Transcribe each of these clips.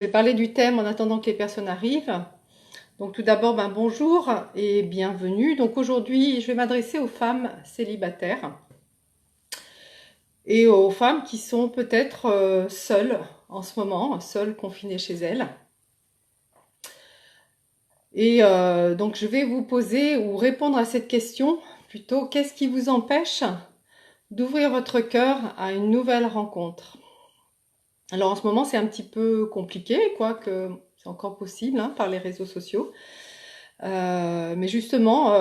Je vais parler du thème en attendant que les personnes arrivent. Donc tout d'abord, bonjour et bienvenue. Donc aujourd'hui, je vais m'adresser aux femmes célibataires et aux femmes qui sont peut-être seules en ce moment, seules confinées chez elles. Et donc je vais vous poser ou répondre à cette question plutôt, qu'est-ce qui vous empêche d'ouvrir votre cœur à une nouvelle rencontre? Alors en ce moment, c'est un petit peu compliqué, quoique c'est encore possible par les réseaux sociaux. Mais justement,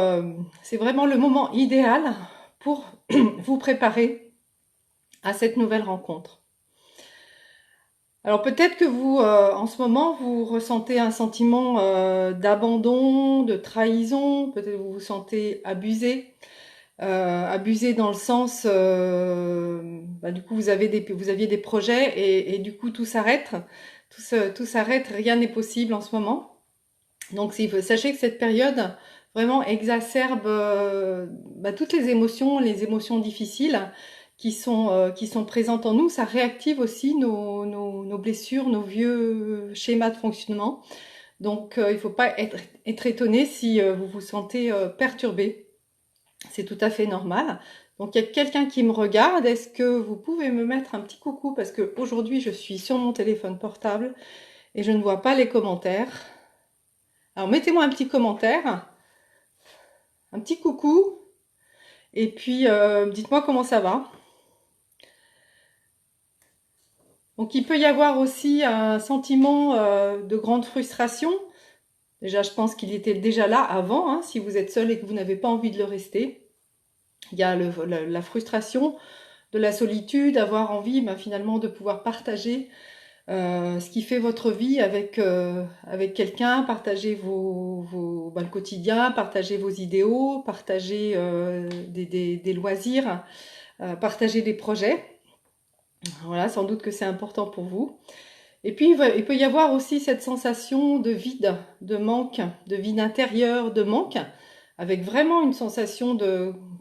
c'est vraiment le moment idéal pour vous préparer à cette nouvelle rencontre. Alors peut-être que vous, en ce moment, vous ressentez un sentiment d'abandon, de trahison, peut-être que vous vous sentez abusé. Abusé dans le sens, du coup, vous aviez des projets et du coup, tout s'arrête. Tout s'arrête, rien n'est possible en ce moment. Donc, sachez que cette période vraiment exacerbe toutes les émotions difficiles qui sont présentes en nous. Ça réactive aussi nos blessures, nos vieux schémas de fonctionnement. Donc, il ne faut pas être étonné si vous vous sentez perturbé. C'est tout à fait normal. Donc, il y a quelqu'un qui me regarde. Est-ce que vous pouvez me mettre un petit coucou? Parce qu'aujourd'hui, je suis sur mon téléphone portable et je ne vois pas les commentaires. Alors, mettez-moi un petit commentaire, un petit coucou, et puis dites-moi comment ça va. Donc, il peut y avoir aussi un sentiment de grande frustration. Déjà, je pense qu'il était déjà là avant, si vous êtes seul et que vous n'avez pas envie de le rester. Il y a la frustration de la solitude, avoir envie finalement de pouvoir partager ce qui fait votre vie avec quelqu'un, partager le quotidien, partager vos idéaux, partager des loisirs, partager des projets. Voilà, sans doute que c'est important pour vous. Et puis, il peut y avoir aussi cette sensation de vide, de manque, de vide intérieur, de manque, avec vraiment une sensation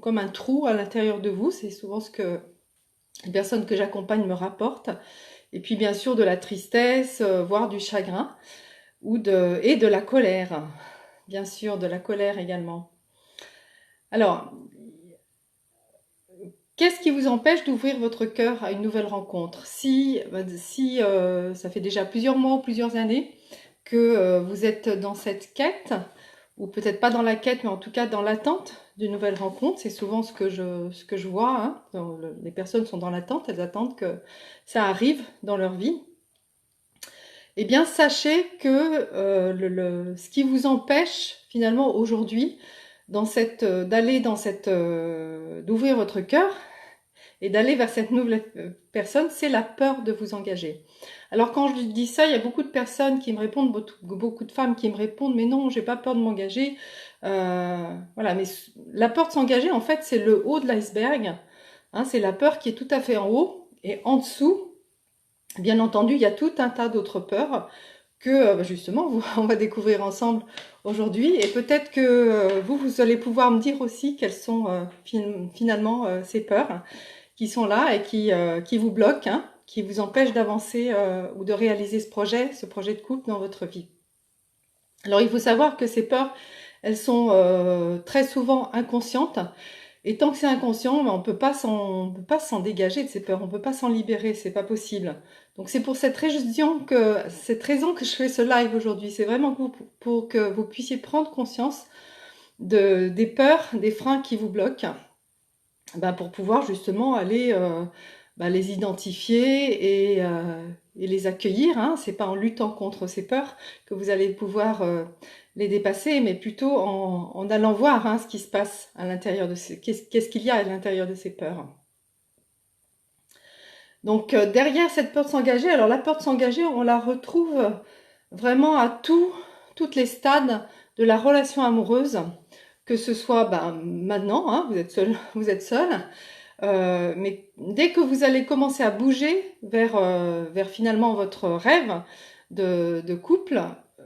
comme un trou à l'intérieur de vous. C'est souvent ce que les personnes que j'accompagne me rapportent. Et puis bien sûr de la tristesse, voire du chagrin, et de la colère. Bien sûr, de la colère également. Alors, qu'est-ce qui vous empêche d'ouvrir votre cœur à une nouvelle rencontre? Si ça fait déjà plusieurs mois ou plusieurs années que vous êtes dans cette quête, ou peut-être pas dans la quête, mais en tout cas dans l'attente d'une nouvelle rencontre, c'est souvent ce que je vois. Les personnes sont dans l'attente, elles attendent que ça arrive dans leur vie. Eh bien, sachez que ce qui vous empêche finalement aujourd'hui d'ouvrir votre cœur et d'aller vers cette nouvelle personne, c'est la peur de vous engager. Alors quand je dis ça, il y a beaucoup de personnes qui me répondent, beaucoup de femmes qui me répondent, mais non, j'ai pas peur de m'engager. Voilà, mais la peur de s'engager, en fait, c'est le haut de l'iceberg. C'est la peur qui est tout à fait en haut et en dessous. Bien entendu, il y a tout un tas d'autres peurs que justement on va découvrir ensemble aujourd'hui. Et peut-être que vous allez pouvoir me dire aussi quelles sont finalement ces peurs qui sont là et qui vous bloquent, qui vous empêchent d'avancer ou de réaliser ce projet de couple dans votre vie. Alors il faut savoir que ces peurs, elles sont très souvent inconscientes. Et tant que c'est inconscient, on peut pas s'en dégager de ces peurs, on peut pas s'en libérer, c'est pas possible. Donc c'est pour cette raison que je fais ce live aujourd'hui. C'est vraiment pour que vous puissiez prendre conscience des peurs, des freins qui vous bloquent, pour pouvoir justement aller les identifier et les accueillir. C'est pas en luttant contre ces peurs que vous allez pouvoir les dépasser, mais plutôt en allant voir ce qui se passe à l'intérieur de qu'est-ce qu'il y a à l'intérieur de ces peurs. Donc derrière cette peur de s'engager, alors la peur de s'engager, on la retrouve vraiment à toutes les stades de la relation amoureuse, que ce soit maintenant, vous êtes seul, mais dès que vous allez commencer à bouger vers finalement votre rêve de couple,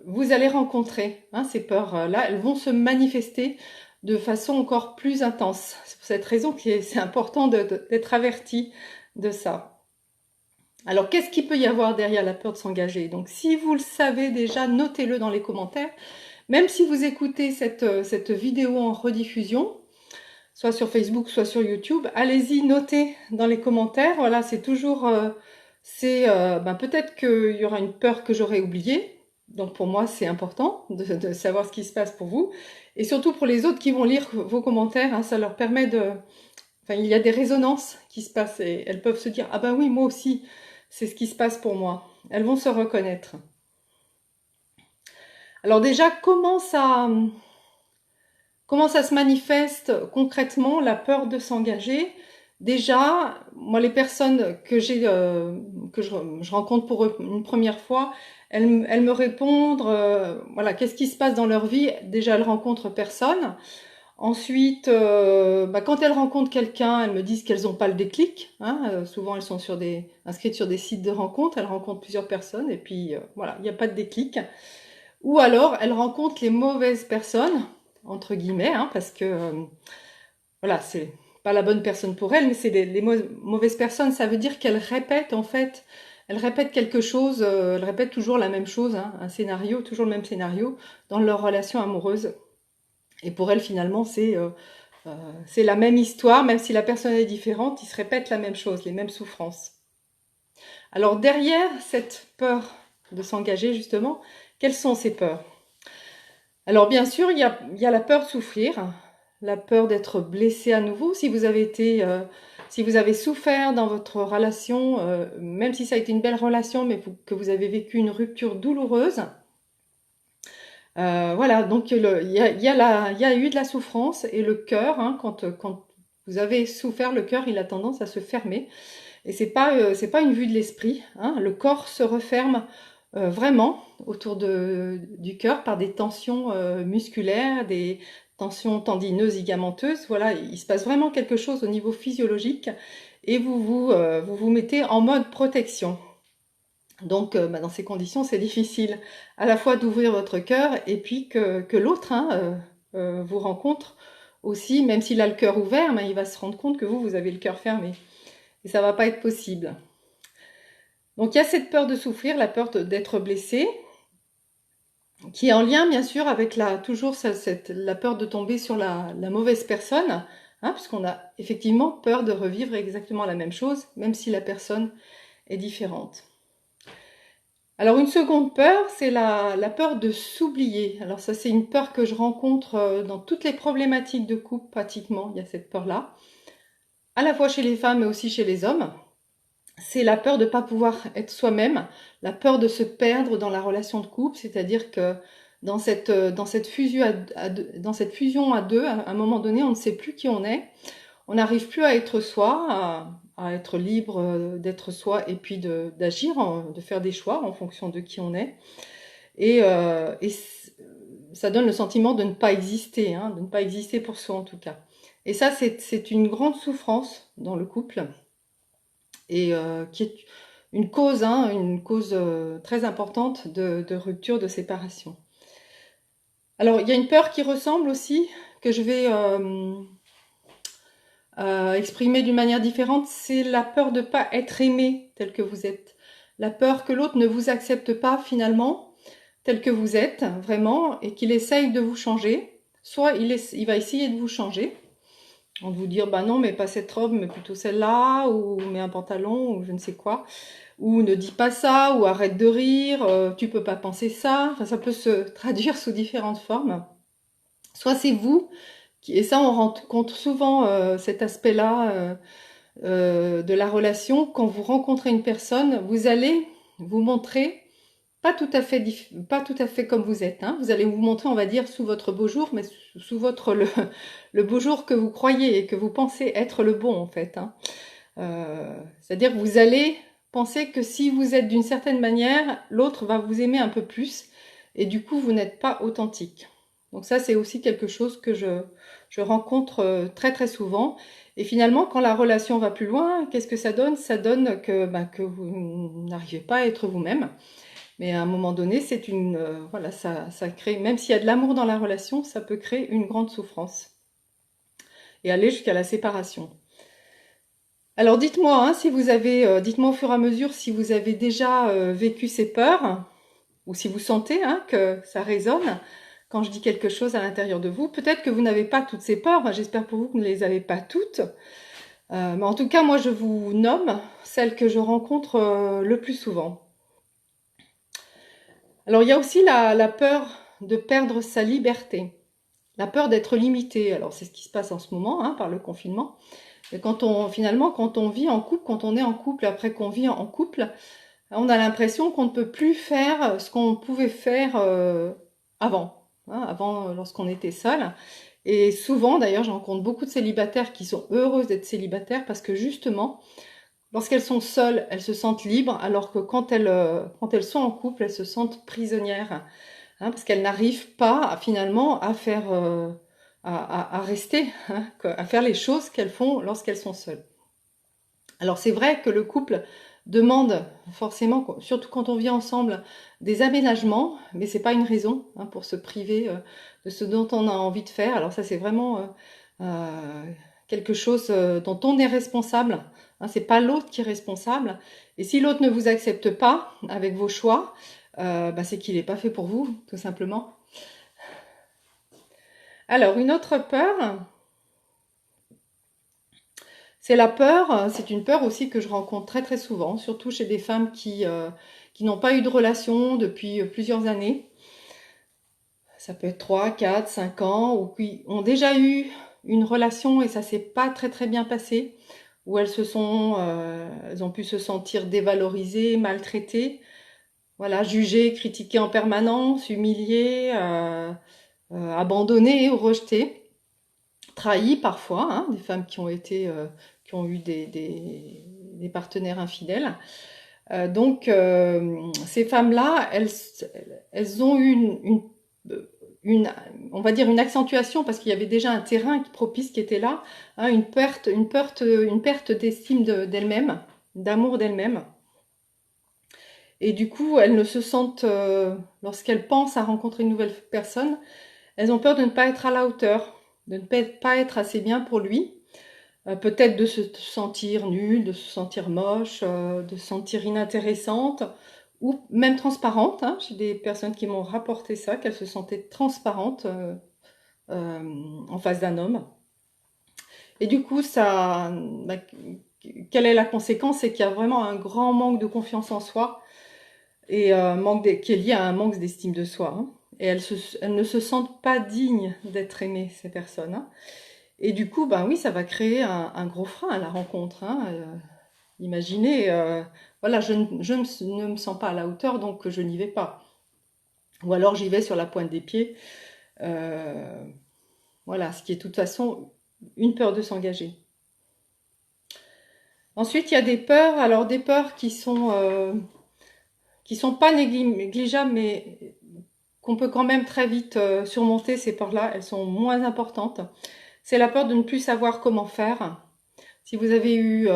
vous allez rencontrer ces peurs-là, elles vont se manifester de façon encore plus intense. C'est pour cette raison que c'est important d'être averti de ça. Alors, qu'est-ce qu'il peut y avoir derrière la peur de s'engager? Donc, si vous le savez déjà, notez-le dans les commentaires. Même si vous écoutez cette vidéo en rediffusion, soit sur Facebook, soit sur YouTube, allez-y, notez dans les commentaires. Voilà, c'est toujours... peut-être qu'il y aura une peur que j'aurais oubliée. Donc, pour moi, c'est important de savoir ce qui se passe pour vous. Et surtout pour les autres qui vont lire vos commentaires, hein, ça leur permet de... Enfin, il y a des résonances qui se passent et elles peuvent se dire « Ah ben oui, moi aussi, c'est ce qui se passe pour moi ». Elles vont se reconnaître. Alors déjà, comment ça se manifeste concrètement la peur de s'engager? Déjà, moi, les personnes que je rencontre pour une première fois, elles me répondent, voilà, qu'est-ce qui se passe dans leur vie? Déjà, elles rencontrent personne. Ensuite, quand elles rencontrent quelqu'un, elles me disent qu'elles n'ont pas le déclic. Hein, souvent, elles sont inscrites sur des sites de rencontres, elles rencontrent plusieurs personnes et puis voilà, il n'y a pas de déclic. Ou alors, elles rencontrent les mauvaises personnes, entre guillemets, hein, parce que voilà, c'est pas la bonne personne pour elles, mais c'est les mauvaises personnes. Ça veut dire qu'elles répètent en fait, elles répètent quelque chose, elles répètent toujours la même chose, hein, un scénario, toujours le même scénario dans leur relation amoureuse. Et pour elles, finalement, c'est la même histoire, même si la personne est différente, ils se répètent la même chose, les mêmes souffrances. Alors derrière cette peur de s'engager, justement, quelles sont ces peurs? Alors bien sûr, il y a la peur de souffrir, la peur d'être blessé à nouveau. Si vous avez souffert dans votre relation, même si ça a été une belle relation, mais que vous avez vécu une rupture douloureuse, voilà, donc il y a eu de la souffrance et le cœur, hein, quand vous avez souffert, le cœur, il a tendance à se fermer. Et c'est pas une vue de l'esprit, hein. Le corps se referme vraiment autour du cœur par des tensions musculaires, des tensions tendineuses, ligamenteuses. Voilà, il se passe vraiment quelque chose au niveau physiologique et vous mettez en mode protection. Donc, dans ces conditions, c'est difficile à la fois d'ouvrir votre cœur et puis que l'autre, hein, vous rencontre aussi, même s'il a le cœur ouvert, mais il va se rendre compte que vous avez le cœur fermé. Et ça va pas être possible. Donc, il y a cette peur de souffrir, la peur d'être blessé, qui est en lien, bien sûr, avec toujours la peur de tomber sur la mauvaise personne, hein, puisqu'on a effectivement peur de revivre exactement la même chose, même si la personne est différente. Alors une seconde peur, c'est la peur de s'oublier. Alors ça, c'est une peur que je rencontre dans toutes les problématiques de couple, pratiquement, il y a cette peur-là. À la fois chez les femmes, mais aussi chez les hommes. C'est la peur de ne pas pouvoir être soi-même, la peur de se perdre dans la relation de couple, c'est-à-dire que dans cette fusion à deux, à un moment donné, on ne sait plus qui on est, on n'arrive plus à être soi, à être libre d'être soi et puis d'agir, de faire des choix en fonction de qui on est. Et ça donne le sentiment de ne pas exister, hein, de ne pas exister pour soi en tout cas. Et ça, c'est une grande souffrance dans le couple et qui est une cause, hein, très importante de rupture, de séparation. Alors, il y a une peur qui ressemble aussi, que je vais exprimer d'une manière différente, c'est la peur de ne pas être aimé tel que vous êtes. La peur que l'autre ne vous accepte pas finalement, tel que vous êtes, vraiment, et qu'il essaye de vous changer. Soit il va essayer de vous changer, en vous dire, bah non, mais pas cette robe, mais plutôt celle-là, ou mets un pantalon, ou je ne sais quoi. Ou ne dis pas ça, ou arrête de rire, tu peux pas penser ça. Enfin, ça peut se traduire sous différentes formes. Soit c'est vous, et ça on rencontre souvent cet aspect-là de la relation. Quand vous rencontrez une personne, vous allez vous montrer pas tout à fait comme vous êtes, hein. Vous allez vous montrer, on va dire, sous votre beau jour, mais sous le beau jour que vous croyez et que vous pensez être le bon, en fait, hein. C'est-à-dire que vous allez penser que si vous êtes d'une certaine manière, l'autre va vous aimer un peu plus, et du coup, vous n'êtes pas authentique. Donc ça, c'est aussi quelque chose que je rencontre très très souvent. Et finalement, quand la relation va plus loin, qu'est-ce que ça donne? Ça donne que vous n'arrivez pas à être vous-même. Mais à un moment donné, voilà, ça crée, même s'il y a de l'amour dans la relation, ça peut créer une grande souffrance et aller jusqu'à la séparation. Alors dites-moi, hein, si vous avez, dites-moi au fur et à mesure si vous avez déjà vécu ces peurs, ou si vous sentez hein, que ça résonne quand je dis quelque chose à l'intérieur de vous. Peut-être que vous n'avez pas toutes ces peurs, hein, j'espère pour vous que vous ne les avez pas toutes. Mais en tout cas, moi je vous nomme celles que je rencontre le plus souvent. Alors il y a aussi la peur de perdre sa liberté, la peur d'être limité. Alors c'est ce qui se passe en ce moment hein, par le confinement. Et finalement, quand on vit en couple, quand on est en couple, après qu'on vit en couple, on a l'impression qu'on ne peut plus faire ce qu'on pouvait faire avant, hein, avant lorsqu'on était seul. Et souvent, d'ailleurs, je rencontre beaucoup de célibataires qui sont heureuses d'être célibataires parce que justement, lorsqu'elles sont seules, elles se sentent libres, alors que quand elles sont en couple, elles se sentent prisonnières, hein, parce qu'elles n'arrivent pas finalement à faire, à rester, hein, à faire les choses qu'elles font lorsqu'elles sont seules. Alors c'est vrai que le couple demande forcément, surtout quand on vit ensemble, des aménagements, mais c'est pas une raison hein, pour se priver de ce dont on a envie de faire. Alors ça c'est vraiment quelque chose dont on est responsable. Hein, c'est pas l'autre qui est responsable. Et si l'autre ne vous accepte pas avec vos choix, bah, c'est qu'il n'est pas fait pour vous, tout simplement. Alors une autre peur, c'est la peur, c'est une peur aussi que je rencontre très très souvent, surtout chez des femmes qui n'ont pas eu de relation depuis plusieurs années. Ça peut être 3, 4, 5 ans, ou qui ont déjà eu une relation et ça s'est pas très très bien passé, où elles ont pu se sentir dévalorisées, maltraitées, voilà, jugées, critiquées en permanence, humiliées, abandonnées ou rejetées, trahies parfois, hein, des femmes qui ont eu des partenaires infidèles. Ces femmes-là, elles ont eu une, on va dire une accentuation parce qu'il y avait déjà un terrain propice qui était là, hein, une perte d'estime d'elles-mêmes, d'amour d'elles-mêmes. Et du coup, elles ne se sentent, lorsqu'elles pensent à rencontrer une nouvelle personne, elles ont peur de ne pas être à la hauteur, de ne pas être assez bien pour lui. Peut-être de se sentir nulle, de se sentir moche, de se sentir inintéressante ou même transparente, hein. J'ai des personnes qui m'ont rapporté ça, qu'elles se sentaient transparentes en face d'un homme. Et du coup, bah, quelle est la conséquence? C'est qu'il y a vraiment un grand manque de confiance en soi et qui est lié à un manque d'estime de soi, hein. Et elles ne se sentent pas dignes d'être aimées, ces personnes, hein. Et du coup, ben oui, ça va créer un gros frein à la rencontre, hein. Imaginez, voilà, ne me sens pas à la hauteur, donc je n'y vais pas. Ou alors j'y vais sur la pointe des pieds. Euh, voilà, ce qui est de toute façon une peur de s'engager. Ensuite, il y a des peurs, alors des peurs qui sont pas négligeables, mais qu'on peut quand même très vite surmonter, ces peurs-là, elles sont moins importantes. C'est la peur de ne plus savoir comment faire. Si vous avez eu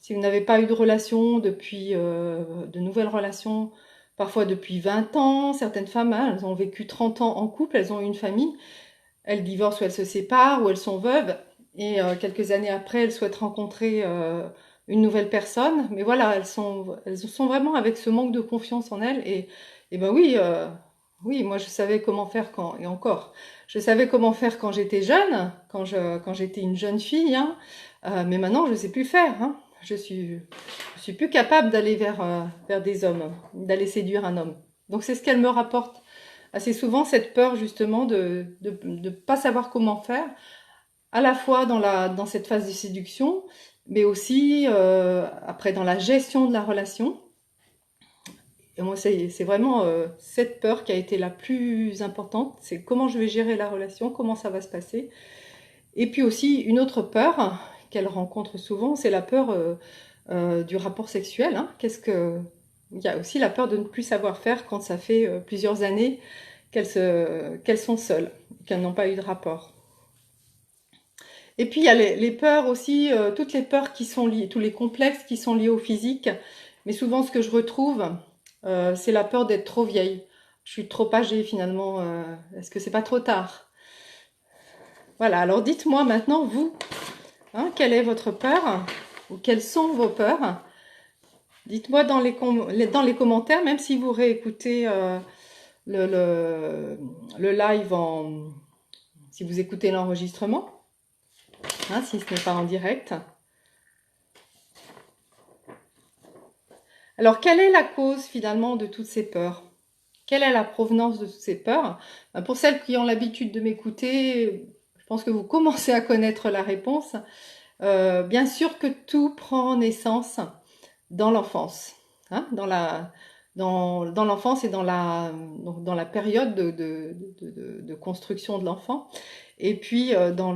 Si vous n'avez pas eu de relation depuis, de nouvelles relations, parfois depuis 20 ans, certaines femmes, hein, elles ont vécu 30 ans en couple, elles ont eu une famille, elles divorcent ou elles se séparent ou elles sont veuves, et quelques années après, elles souhaitent rencontrer une nouvelle personne, mais voilà, elles sont vraiment avec ce manque de confiance en elles, et ben oui, oui, moi je savais comment faire et encore, je savais comment faire quand j'étais jeune, quand j'étais une jeune fille, hein, mais maintenant je ne sais plus faire, hein. Je suis plus capable d'aller vers des hommes, d'aller séduire un homme. Donc c'est ce qu'elle me rapporte assez souvent, cette peur justement de pas savoir comment faire, à la fois dans cette phase de séduction, mais aussi après dans la gestion de la relation. Et moi, c'est vraiment cette peur qui a été la plus importante, c'est comment je vais gérer la relation, comment ça va se passer. Et puis aussi une autre peur qu'elle rencontre souvent, c'est la peur du rapport sexuel, hein. Il y a aussi la peur de ne plus savoir faire quand ça fait plusieurs années qu'elles sont seules, qu'elles n'ont pas eu de rapport. Et puis il y a les peurs aussi, toutes les peurs qui sont liées, tous les complexes qui sont liés au physique. Mais souvent, ce que je retrouve, c'est la peur d'être trop vieille. Je suis trop âgée finalement. Est-ce que c'est pas trop tard? Voilà. Alors dites-moi maintenant, vous, Hein, quelle est votre peur? Ou quelles sont vos peurs? Dites-moi dans dans les commentaires, même si vous réécoutez le, le, le live si vous écoutez l'enregistrement, hein, si ce n'est pas en direct. Alors, quelle est la cause finalement de toutes ces peurs? Quelle est la provenance de toutes ces peurs? Pour celles qui ont l'habitude de m'écouter, je pense que vous commencez à connaître la réponse. Bien sûr que tout prend naissance dans l'enfance, hein, dans l'enfance et dans la période de construction de l'enfant. Et puis dans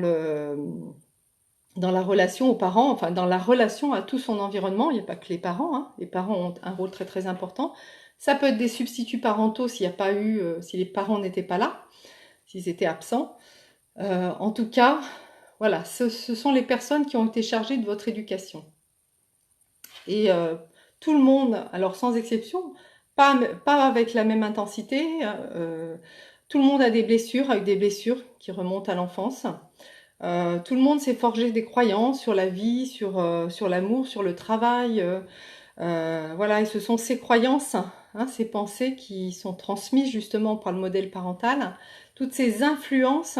la relation aux parents, enfin dans la relation à tout son environnement, il n'y a pas que les parents, hein. Les parents ont un rôle très très important. Ça peut être des substituts parentaux s'il n'y a pas eu, si les parents n'étaient pas là, s'ils étaient absents. En tout cas, voilà, ce sont les personnes qui ont été chargées de votre éducation. Et tout le monde, alors sans exception, pas avec la même intensité, tout le monde a des blessures, avec des blessures qui remontent à l'enfance. Tout le monde s'est forgé des croyances sur la vie, sur l'amour, sur le travail. Voilà, et ce sont ces croyances, hein, ces pensées qui sont transmises justement par le modèle parental, toutes ces influences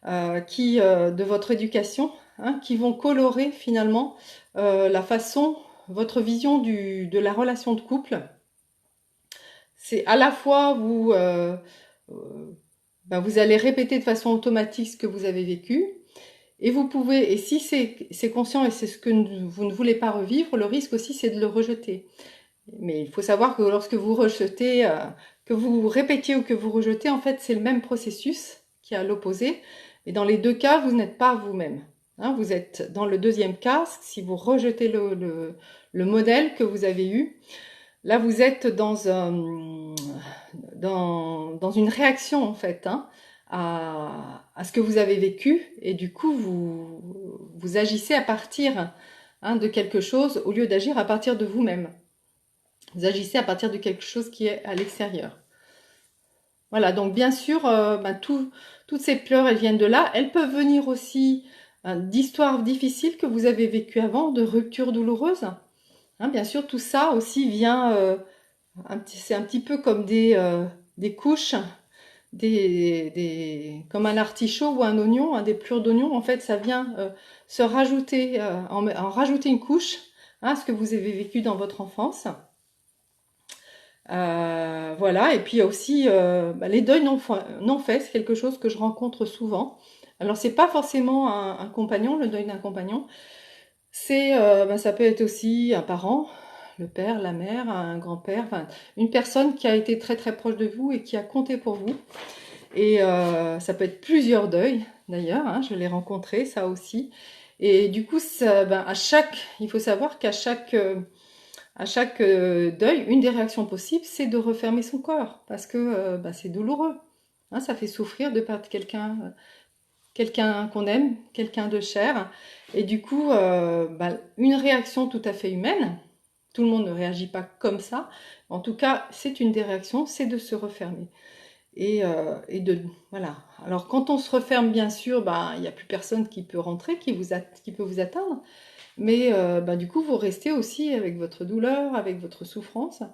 de votre éducation, hein, qui vont colorer finalement la façon, votre vision de la relation de couple. C'est à la fois vous allez répéter de façon automatique ce que vous avez vécu, et vous pouvez, et si c'est conscient et c'est ce que vous ne voulez pas revivre, le risque aussi c'est de le rejeter. Mais il faut savoir que lorsque vous rejetez, que vous répétiez ou que vous rejetez, en fait c'est le même processus qui est à l'opposé. Et dans les deux cas, vous n'êtes pas vous-même. Hein, vous êtes dans le deuxième cas, si vous rejetez le modèle que vous avez eu, là vous êtes dans une réaction en fait, hein, à ce que vous avez vécu, et du coup vous agissez à partir, hein, de quelque chose au lieu d'agir à partir de vous-même. Vous agissez à partir de quelque chose qui est à l'extérieur. Voilà, donc bien sûr, toutes ces peurs, elles viennent de là. Elles peuvent venir aussi d'histoires difficiles que vous avez vécues avant, de ruptures douloureuses. Hein, bien sûr, tout ça aussi vient, c'est un petit peu comme des couches, comme un artichaut ou un oignon, hein, des plures d'oignon. En fait, ça vient se rajouter, en rajouter une couche, hein, à ce que vous avez vécu dans votre enfance. Voilà, et puis il y a aussi les deuils non faits, c'est quelque chose que je rencontre souvent. Alors c'est pas forcément un compagnon, le deuil d'un compagnon, ça peut être aussi un parent, le père, la mère, un grand-père, enfin une personne qui a été très très proche de vous et qui a compté pour vous. Et ça peut être plusieurs deuils d'ailleurs, hein, je l'ai rencontré ça aussi. Et du coup, il faut savoir qu'à chaque deuil, une des réactions possibles, c'est de refermer son corps, parce que c'est douloureux. Hein, ça fait souffrir de perdre quelqu'un qu'on aime, quelqu'un de cher. Et du coup, une réaction tout à fait humaine, tout le monde ne réagit pas comme ça, en tout cas, c'est une des réactions, c'est de se refermer. Voilà. Alors quand on se referme, bien sûr, il n'y a plus personne qui peut rentrer, qui peut vous atteindre. Mais du coup, vous restez aussi avec votre douleur, avec votre souffrance.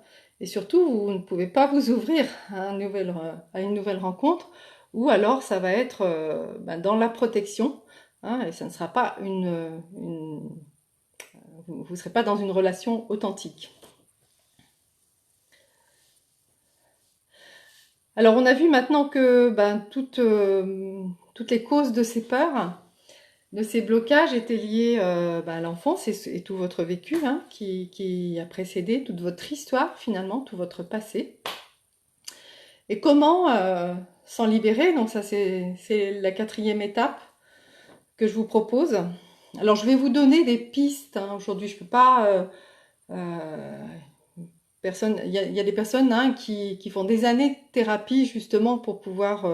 Et surtout, vous ne pouvez pas vous ouvrir à une nouvelle rencontre. Ou alors, ça va être dans la protection. Hein, et ça ne sera pas vous ne serez pas dans une relation authentique. Alors, on a vu maintenant que toutes les causes de ces peurs, de ces blocages étaient liés à l'enfance et tout votre vécu, hein, qui a précédé toute votre histoire finalement, tout votre passé. Et comment s'en libérer? Donc ça c'est la quatrième étape que je vous propose. Alors je vais vous donner des pistes, hein. Aujourd'hui je peux pas... il y a des personnes, hein, qui font des années de thérapie justement pour pouvoir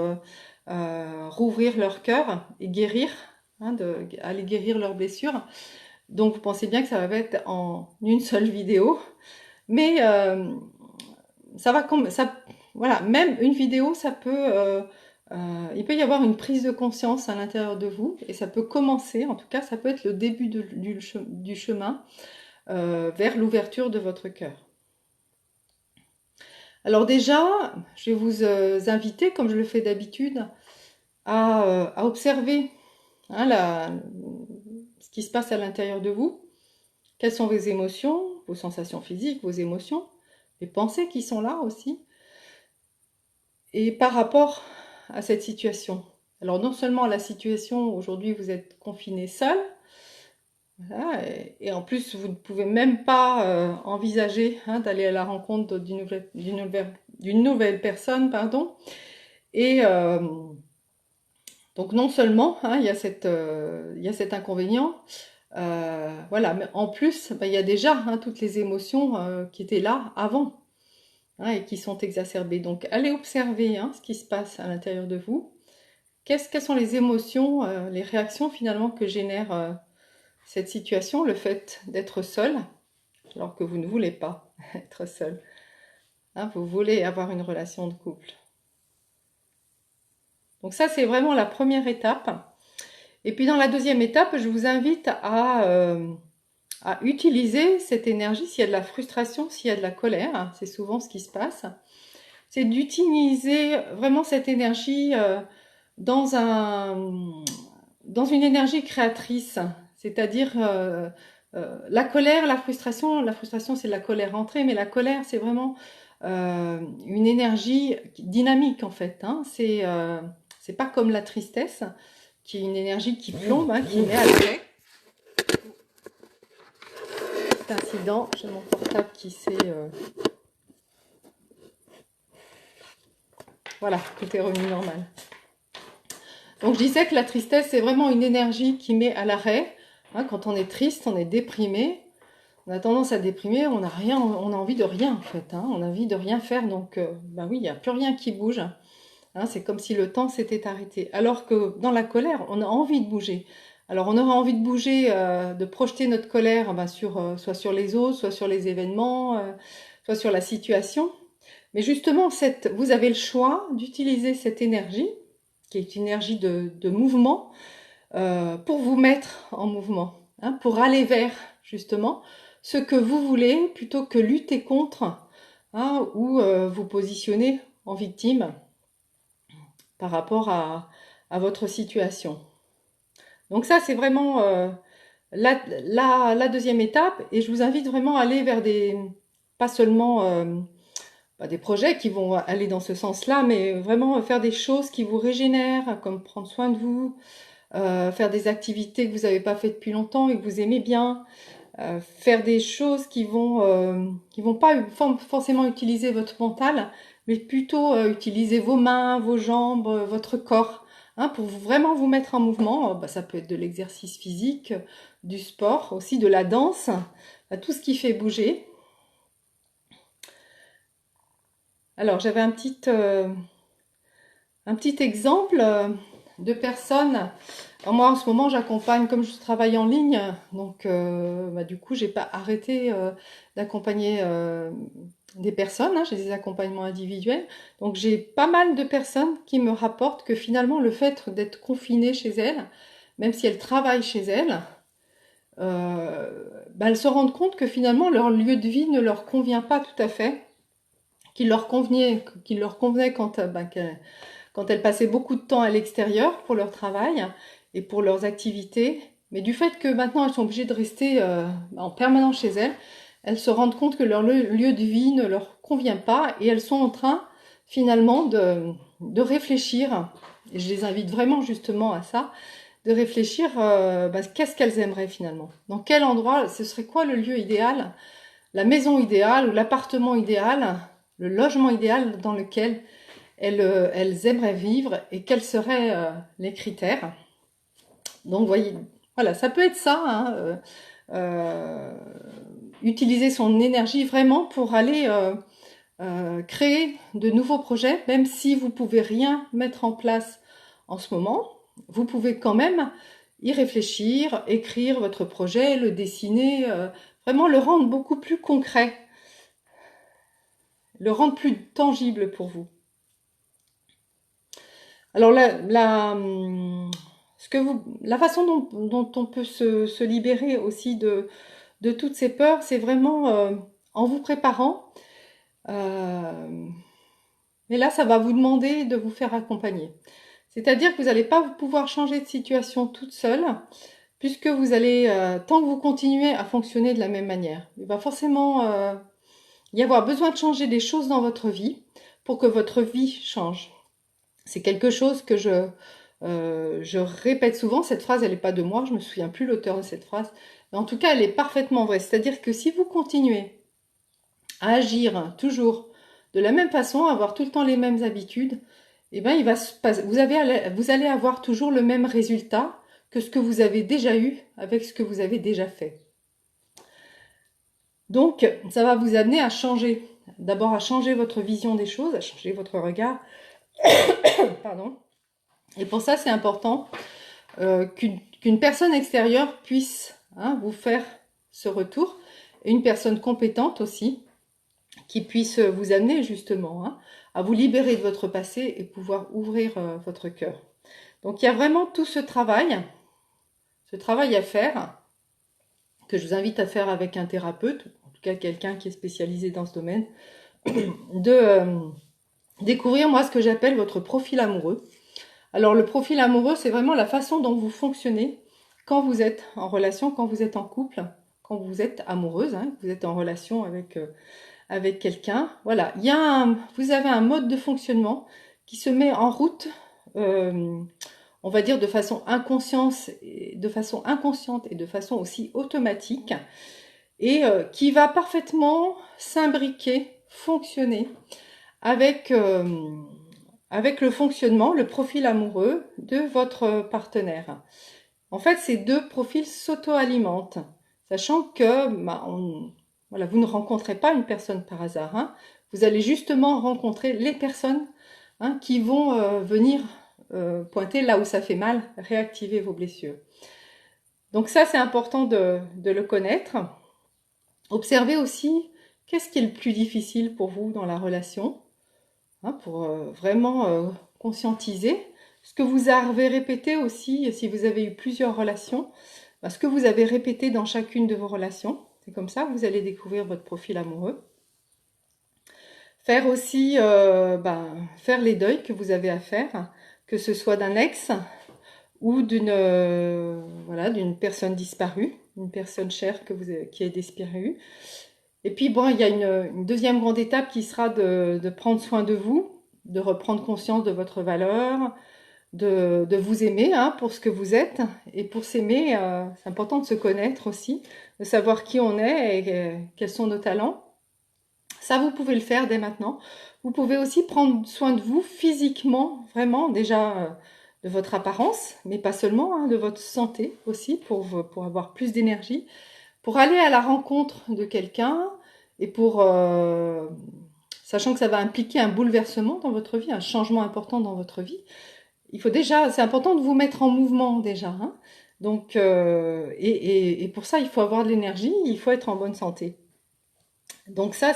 rouvrir leur cœur et guérir, hein, aller guérir leurs blessures. Donc vous pensez bien que ça va être en une seule vidéo, mais voilà, même une vidéo ça peut il peut y avoir une prise de conscience à l'intérieur de vous, et ça peut commencer, en tout cas ça peut être le début du chemin vers l'ouverture de votre cœur. Alors déjà, je vais vous inviter, comme je le fais d'habitude, à observer ce qui se passe à l'intérieur de vous. Quelles sont vos émotions, vos sensations physiques, vos émotions, les pensées qui sont là aussi. Et par rapport à cette situation. Alors non seulement à la situation, aujourd'hui vous êtes confiné seul, voilà, et en plus vous ne pouvez même pas envisager d'aller à la rencontre d'une nouvelle personne, pardon. Et donc non seulement il y a cet inconvénient, voilà, mais en plus il y a déjà toutes les émotions qui étaient là avant. Et qui sont exacerbées. Donc allez observer ce qui se passe à l'intérieur de vous. Quelles sont les émotions, les réactions finalement que génère cette situation, le fait d'être seul, alors que vous ne voulez pas être seul. Vous voulez avoir une relation de couple. Donc ça, c'est vraiment la première étape. Et puis dans la deuxième étape, je vous invite à utiliser cette énergie, s'il y a de la frustration, s'il y a de la colère, c'est souvent ce qui se passe, c'est d'utiliser vraiment cette énergie dans une énergie créatrice, c'est-à-dire la colère, la frustration c'est de la colère entrée, mais la colère c'est vraiment une énergie dynamique en fait, c'est pas comme la tristesse, qui est une énergie qui plombe, qui met à l'arrêt. Petit incident, j'ai mon portable qui s'est... Voilà, tout est revenu normal. Donc je disais que la tristesse, c'est vraiment une énergie qui met à l'arrêt. Quand on est triste, on est déprimé. On a tendance à déprimer, on a envie de rien en fait. On a envie de rien faire, donc oui, il n'y a plus rien qui bouge. C'est comme si le temps s'était arrêté. Alors que dans la colère, on a envie de bouger. Alors on aura envie de bouger, de projeter notre colère soit sur les autres, soit sur les événements, soit sur la situation. Mais justement, vous avez le choix d'utiliser cette énergie, qui est une énergie de mouvement, pour vous mettre en mouvement, pour aller vers justement ce que vous voulez, plutôt que lutter contre, ou vous positionner en victime par rapport à votre situation. Donc ça, c'est vraiment la deuxième étape, et je vous invite vraiment à aller vers pas seulement des projets qui vont aller dans ce sens-là, mais vraiment faire des choses qui vous régénèrent, comme prendre soin de vous, faire des activités que vous n'avez pas fait depuis longtemps et que vous aimez bien, faire des choses qui vont pas forcément utiliser votre mental, mais plutôt utiliser vos mains, vos jambes, votre corps, pour vraiment vous mettre en mouvement. Ça peut être de l'exercice physique, du sport, aussi de la danse, tout ce qui fait bouger. Alors j'avais un petit exemple de personnes. Alors moi en ce moment j'accompagne, comme je travaille en ligne, donc du coup j'ai pas arrêté d'accompagner des personnes, j'ai des accompagnements individuels, donc j'ai pas mal de personnes qui me rapportent que finalement le fait d'être confinées chez elles, même si elles travaillent chez elles, elles se rendent compte que finalement leur lieu de vie ne leur convient pas tout à fait, qu'il leur convenait quand elles passaient beaucoup de temps à l'extérieur pour leur travail et pour leurs activités, mais du fait que maintenant elles sont obligées de rester en permanence chez elles, elles se rendent compte que leur lieu de vie ne leur convient pas, et elles sont en train finalement de réfléchir, et je les invite vraiment justement à ça, de réfléchir qu'est-ce qu'elles aimeraient finalement, dans quel endroit, ce serait quoi le lieu idéal, la maison idéale ou l'appartement idéal, le logement idéal dans lequel elles aimeraient vivre, et quels seraient les critères. Donc voyez, voilà, ça peut être ça, utiliser son énergie vraiment pour aller créer de nouveaux projets, même si vous pouvez rien mettre en place en ce moment, vous pouvez quand même y réfléchir, écrire votre projet, le dessiner, vraiment le rendre beaucoup plus concret, le rendre plus tangible pour vous. Alors la façon dont on peut se libérer aussi de toutes ces peurs, c'est vraiment en vous préparant. euh, mais là, ça va vous demander de vous faire accompagner. C'est-à-dire que vous n'allez pas pouvoir changer de situation toute seule, puisque vous allez, tant que vous continuez à fonctionner de la même manière, il va forcément y avoir besoin de changer des choses dans votre vie pour que votre vie change. C'est quelque chose que je répète souvent. Cette phrase, elle n'est pas de moi, je me souviens plus l'auteur de cette phrase. Mais en tout cas, elle est parfaitement vraie. C'est-à-dire que si vous continuez à agir toujours de la même façon, à avoir tout le temps les mêmes habitudes, eh ben, vous allez avoir toujours le même résultat que ce que vous avez déjà eu avec ce que vous avez déjà fait. Donc, ça va vous amener à changer. D'abord, à changer votre vision des choses, à changer votre regard. Pardon. Et pour ça, c'est important qu'une personne extérieure puisse vous faire ce retour. Et une personne compétente aussi, qui puisse vous amener justement à vous libérer de votre passé et pouvoir ouvrir votre cœur. Donc il y a vraiment tout ce travail à faire, que je vous invite à faire avec un thérapeute, en tout cas quelqu'un qui est spécialisé dans ce domaine, de découvrir moi ce que j'appelle votre profil amoureux. Alors le profil amoureux, c'est vraiment la façon dont vous fonctionnez quand vous êtes en relation, quand vous êtes en couple, quand vous êtes amoureuse, que vous êtes en relation avec quelqu'un. Voilà, vous avez un mode de fonctionnement qui se met en route, on va dire de façon inconsciente et de façon aussi automatique, et qui va parfaitement s'imbriquer, fonctionner avec le fonctionnement, le profil amoureux de votre partenaire. En fait, ces deux profils s'auto-alimentent, sachant que voilà, vous ne rencontrez pas une personne par hasard. Vous allez justement rencontrer les personnes qui vont venir pointer là où ça fait mal, réactiver vos blessures. Donc ça, c'est important de le connaître. Observez aussi qu'est-ce qui est le plus difficile pour vous dans la relation, pour vraiment conscientiser. Ce que vous avez répété aussi, si vous avez eu plusieurs relations, ce que vous avez répété dans chacune de vos relations. C'est comme ça que vous allez découvrir votre profil amoureux. Faire aussi, faire les deuils que vous avez à faire, que ce soit d'un ex ou d'une personne disparue, une personne chère qui est disparue. Et puis bon, il y a une deuxième grande étape qui sera de prendre soin de vous, de reprendre conscience de votre valeur, de vous aimer pour ce que vous êtes. Et pour s'aimer, c'est important de se connaître aussi, de savoir qui on est et quels sont nos talents. Ça, vous pouvez le faire dès maintenant. Vous pouvez aussi prendre soin de vous physiquement, vraiment déjà de votre apparence, mais pas seulement, de votre santé aussi, pour avoir plus d'énergie, pour aller à la rencontre de quelqu'un et sachant que ça va impliquer un bouleversement dans votre vie, un changement important dans votre vie. C'est important de vous mettre en mouvement déjà. Donc, et pour ça, il faut avoir de l'énergie, il faut être en bonne santé. Donc ça,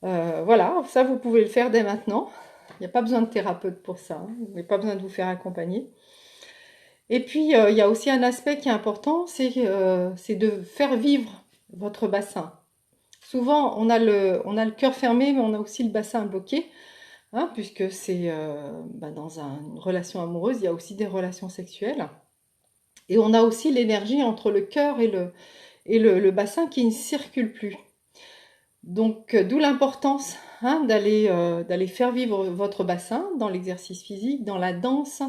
voilà, ça vous pouvez le faire dès maintenant. Il n'y a pas besoin de thérapeute pour ça, vous n'avez pas besoin de vous faire accompagner. Et puis, il y a aussi un aspect qui est important, c'est de faire vivre votre bassin. Souvent, on a le cœur fermé, mais on a aussi le bassin bloqué, puisque c'est dans une relation amoureuse, il y a aussi des relations sexuelles. Et on a aussi l'énergie entre le cœur et le bassin qui ne circule plus. Donc, d'où l'importance d'aller faire vivre votre bassin dans l'exercice physique, dans la danse.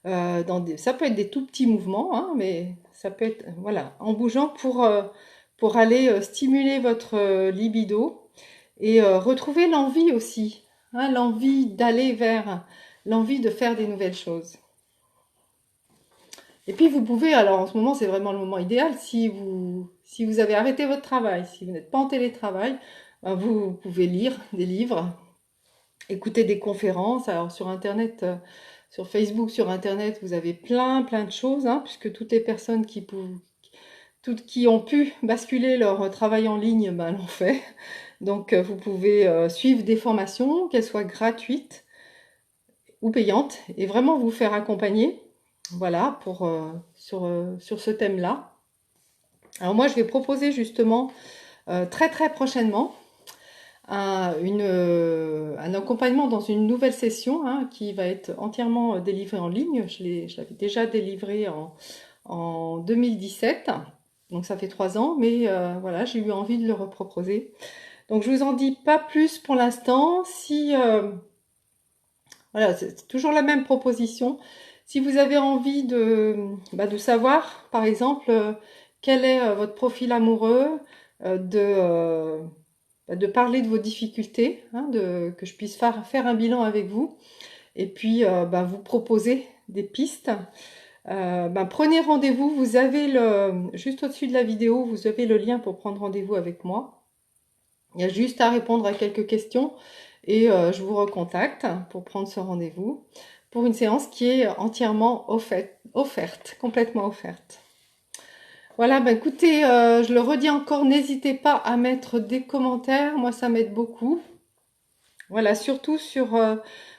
Ça peut être des tout petits mouvements, mais ça peut être en bougeant pour aller stimuler votre libido et retrouver l'envie aussi, l'envie d'aller vers, l'envie de faire des nouvelles choses. Et puis vous pouvez, alors en ce moment c'est vraiment le moment idéal, si vous avez arrêté votre travail, si vous n'êtes pas en télétravail, vous pouvez lire des livres, écouter des conférences. Alors sur Internet, sur Facebook, sur Internet, vous avez plein de choses, puisque toutes les personnes qui ont pu basculer leur travail en ligne, l'ont fait. Donc vous pouvez suivre des formations, qu'elles soient gratuites ou payante et vraiment vous faire accompagner. Voilà, sur ce thème-là. Alors moi, je vais proposer justement très très prochainement un accompagnement dans une nouvelle session hein, qui va être entièrement délivrée en ligne. Je l'avais déjà délivré en 2017, donc ça fait 3 ans, mais voilà, j'ai eu envie de le reproposer. Donc je vous en dis pas plus pour l'instant. Si voilà, c'est toujours la même proposition. Si vous avez envie de savoir, par exemple, quel est votre profil amoureux, de parler de vos difficultés, hein, que je puisse faire un bilan avec vous, et puis vous proposer des pistes. Prenez rendez-vous. Vous avez juste au-dessus de la vidéo, vous avez le lien pour prendre rendez-vous avec moi. Il y a juste à répondre à quelques questions et je vous recontacte pour prendre ce rendez-vous pour une séance qui est entièrement offerte, complètement offerte. Voilà, écoutez, je le redis encore, n'hésitez pas à mettre des commentaires, moi ça m'aide beaucoup. Voilà, surtout sur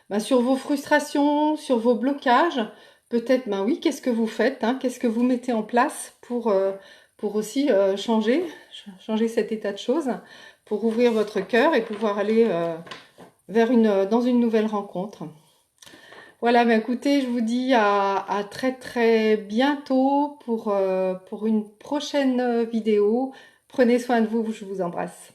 vos frustrations, sur vos blocages. Peut-être, oui, qu'est-ce que vous faites, hein, qu'est-ce que vous mettez en place pour aussi changer cet état de choses, pour ouvrir votre cœur et pouvoir aller dans une nouvelle rencontre. Voilà, écoutez, je vous dis à très très bientôt pour une prochaine vidéo. Prenez soin de vous, je vous embrasse.